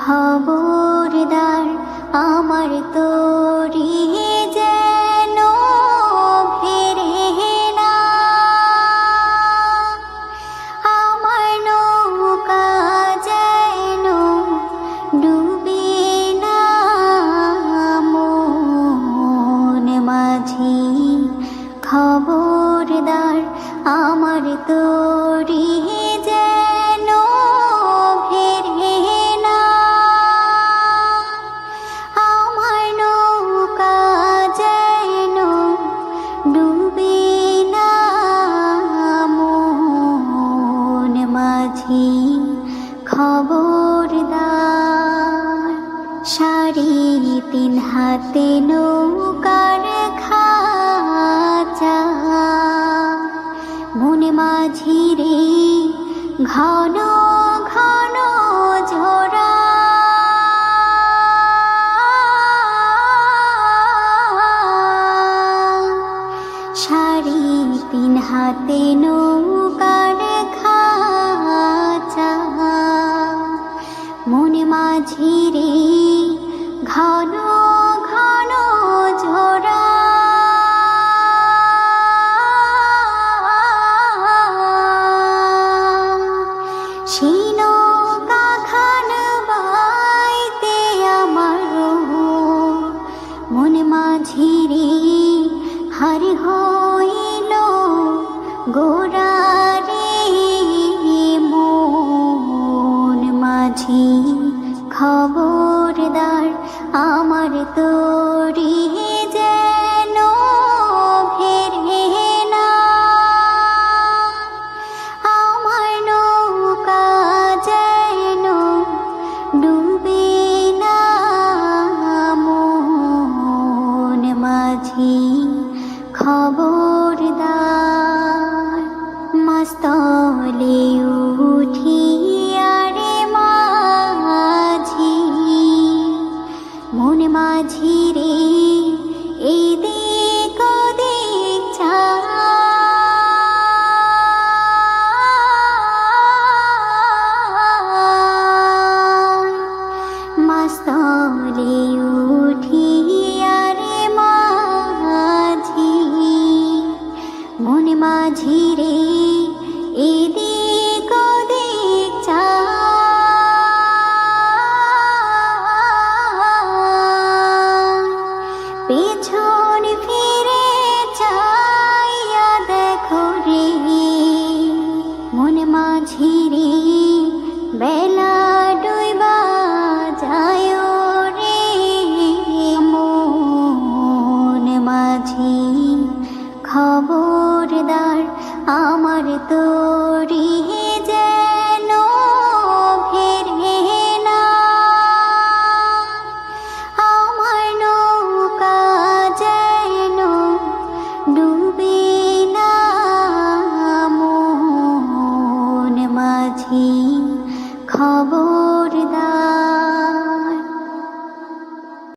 খবরদার আমার তোরি যেন ফেরে না, আমার নৌকা যেন ডুবে না। মন মাঝি খবরদার আমার তোরি যেন ফেরে না, আমার নৌকা যেন ডুবে না। মন মাঝি খবরদার, 3.5 হাতে নৌকার খাঁচা, মন মাঝি রে ঘন ঘন ঝরা। সাড়ে 3 হাতে নৌকার খাঁচা, মন মাঝি রে ঘন ঘন ঝরা। সেই নৌকা খান বাইতে আমার মন মাঝি রে হার হইল গোরা রে। মন মাঝি খবরদার আমার তোরি যেন ফেরে না, আমার নৌকা যেন ডুবে না। মন মাঝি খবরদার, মাস্তলে উঠিয়া রে মাঝি, মন মাঝি রে এদিক ওদিক চায়। মাস্তলে উঠিয়া রে মাঝি, মন মাঝি রে এদিক ওদিক চায়। পেছন ফিরে চাইয়া দেখো রে, মন মাঝি রে বেলা ডুইবা যায় রে। মন মাঝি খবরদার আমার তো